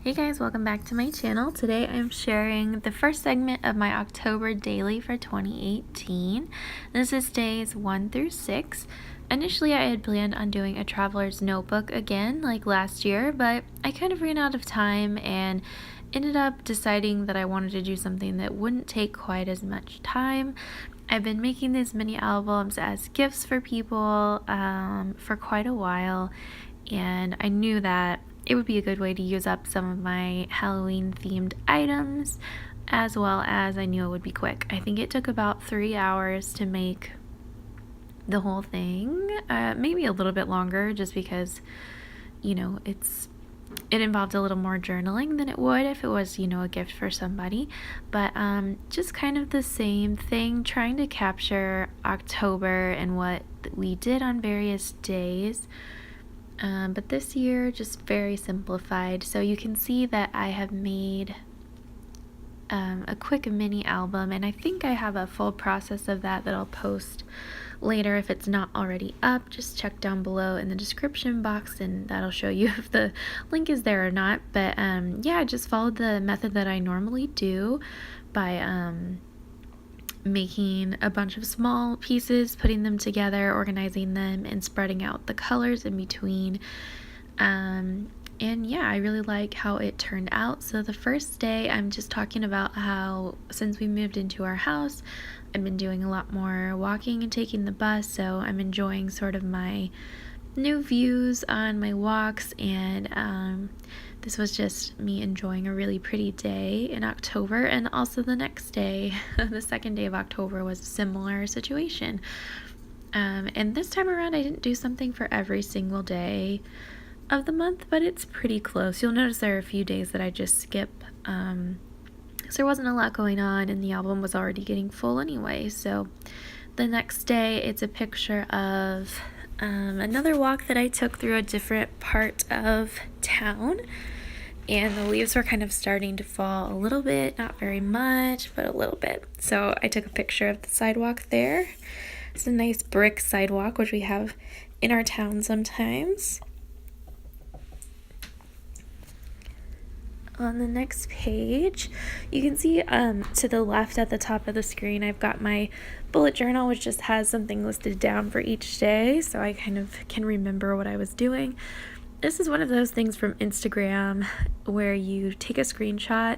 Hey guys, welcome back to my channel. Today I'm sharing the first segment of my October daily for 2018. This is days 1 through 6. Initially I had planned on doing a traveler's notebook again like last year, but I kind of ran out of time and ended up deciding that I wanted to do something that wouldn't take quite as much time. I've been making these mini albums as gifts for people for quite a while, and I knew that it would be a good way to use up some of my Halloween themed items, as well as I knew it would be quick. I think it took about 3 hours to make the whole thing, maybe a little bit longer just because, it involved a little more journaling than it would if it was, a gift for somebody. But just kind of the same thing, trying to capture October and what we did on various days. But this year, just very simplified. So you can see that I have made a quick mini album, and I think I have a full process of that I'll post later if it's not already up. Just check down below in the description box and that'll show you if the link is there or not. But yeah, I just followed the method that I normally do by making a bunch of small pieces, putting them together, organizing them, and spreading out the colors in between. And yeah, I really like how it turned out. So the first day, I'm just talking about how since we moved into our house, I've been doing a lot more walking and taking the bus, so I'm enjoying sort of my new views on my walks, and this was just me enjoying a really pretty day in October. And also the next day, the second day of October, was a similar situation, and this time around I didn't do something for every single day of the month, but it's pretty close. You'll notice there are a few days that I just skip, so there wasn't a lot going on and the album was already getting full anyway. So the next day, it's a picture of another walk that I took through a different part of town, and the leaves were kind of starting to fall a little bit, not very much, but a little bit. So I took a picture of the sidewalk there. It's a nice brick sidewalk, which we have in our town sometimes. On the next page, you can see to the left at the top of the screen, I've got my bullet journal, which just has something listed down for each day, so I kind of can remember what I was doing. This is one of those things from Instagram where you take a screenshot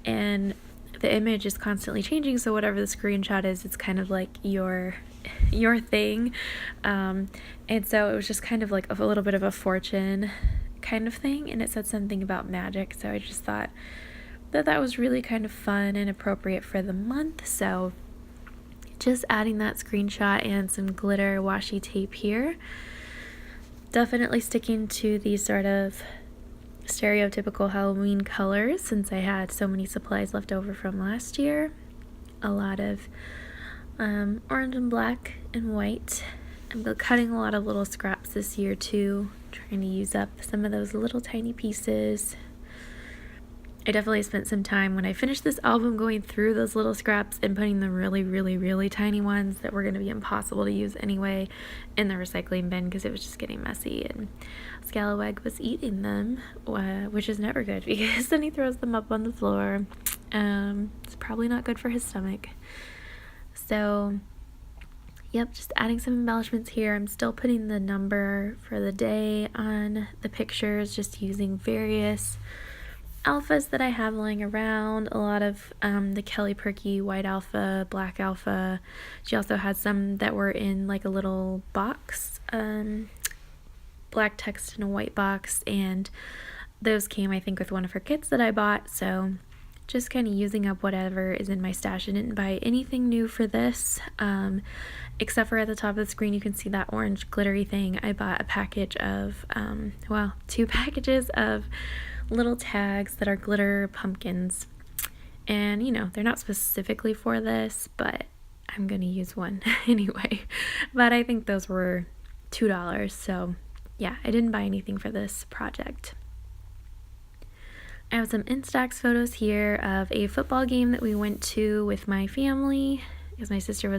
and the image is constantly changing, so whatever the screenshot is, it's kind of like your thing. And so it was just kind of like a little bit of a fortune kind of thing, and it said something about magic, so I just thought that was really kind of fun and appropriate for the month. So just adding that screenshot and some glitter washi tape here. Definitely sticking to these sort of stereotypical Halloween colors since I had so many supplies left over from last year. A lot of orange and black and white. I'm cutting a lot of little scraps this year too, trying to use up some of those little tiny pieces. I definitely spent some time when I finished this album going through those little scraps and putting the really, really, really tiny ones that were going to be impossible to use anyway in the recycling bin because it was just getting messy, and Scallywag was eating them, which is never good because then he throws them up on the floor. It's probably not good for his stomach. So yep, just adding some embellishments here. I'm still putting the number for the day on the pictures, just using various alphas that I have lying around. A lot of the Kelly Perky white alpha, black alpha. She also had some that were in like a little box, black text in a white box, and those came, I think, with one of her kits that I bought. So just kind of using up whatever is in my stash. I didn't buy anything new for this, except for at the top of the screen you can see that orange glittery thing. I bought a package of, 2 packages of little tags that are glitter pumpkins, and they're not specifically for this, but I'm gonna use one anyway. But I think those were $2, so yeah, I didn't buy anything for this project. I have some Instax photos here of a football game that we went to with my family because my sister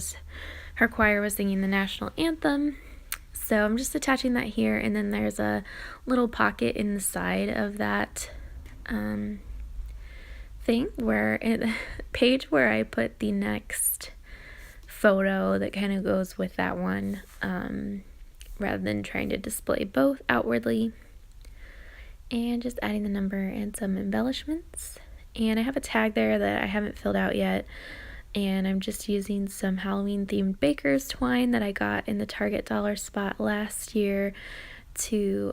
her choir was singing the national anthem. So I'm just attaching that here, and then there's a little pocket in the side of that thing where page where I put the next photo that kind of goes with that one, rather than trying to display both outwardly, and just adding the number and some embellishments. And I have a tag there that I haven't filled out yet, and I'm just using some Halloween themed baker's twine that I got in the Target dollar spot last year to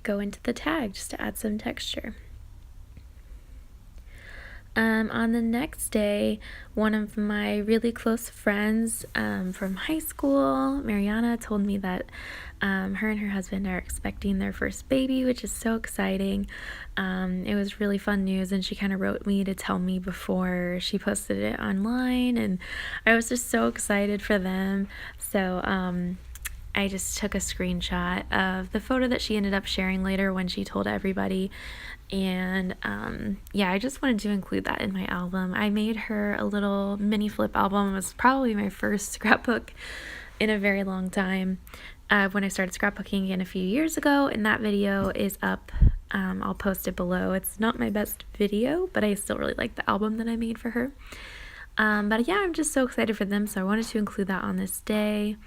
go into the tag, just to add some texture. On the next day, one of my really close friends from high school, Mariana, told me that her and her husband are expecting their first baby, which is so exciting. It was really fun news, and she kind of wrote me to tell me before she posted it online, and I was just so excited for them. So I just took a screenshot of the photo that she ended up sharing later when she told everybody. And yeah, I just wanted to include that in my album. I made her a little mini flip album. It was probably my first scrapbook in a very long time, when I started scrapbooking again a few years ago, and that video is up. I'll post it below. It's not my best video, but I still really like the album that I made for her. But yeah, I'm just so excited for them, so I wanted to include that on this day.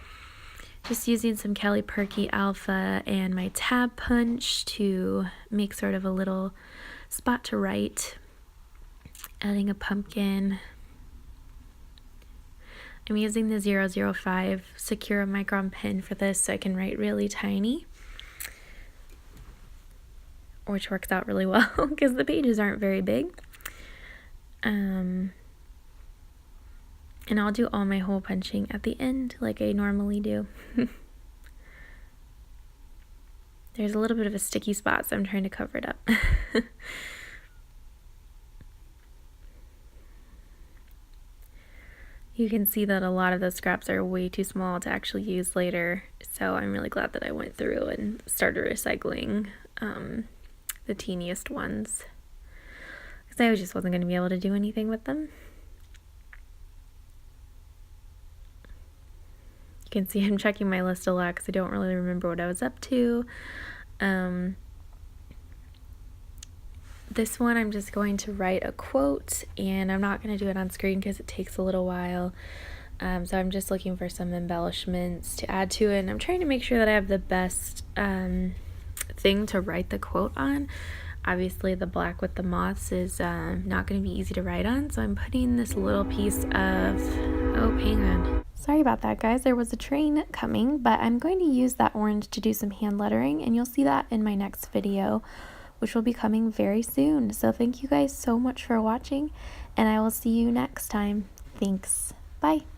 Just using some Kelly Perky Alpha and my tab punch to make sort of a little spot to write. Adding a pumpkin. I'm using the 005 Secura Micron pen for this so I can write really tiny, which works out really well because the pages aren't very big. And I'll do all my hole punching at the end like I normally do. There's a little bit of a sticky spot, so I'm trying to cover it up. You can see that a lot of those scraps are way too small to actually use later, so I'm really glad that I went through and started recycling the teeniest ones, because I just wasn't going to be able to do anything with them. You can see I'm checking my list a lot because I don't really remember what I was up to. This one I'm just going to write a quote, and I'm not going to do it on screen because it takes a little while. So I'm just looking for some embellishments to add to it, and I'm trying to make sure that I have the best thing to write the quote on. Obviously the black with the moths is not going to be easy to write on, so I'm putting this little piece of, oh, hang on. Sorry about that, guys. There was a train coming, but I'm going to use that orange to do some hand lettering, and you'll see that in my next video, which will be coming very soon. So thank you guys so much for watching, and I will see you next time. Thanks. Bye.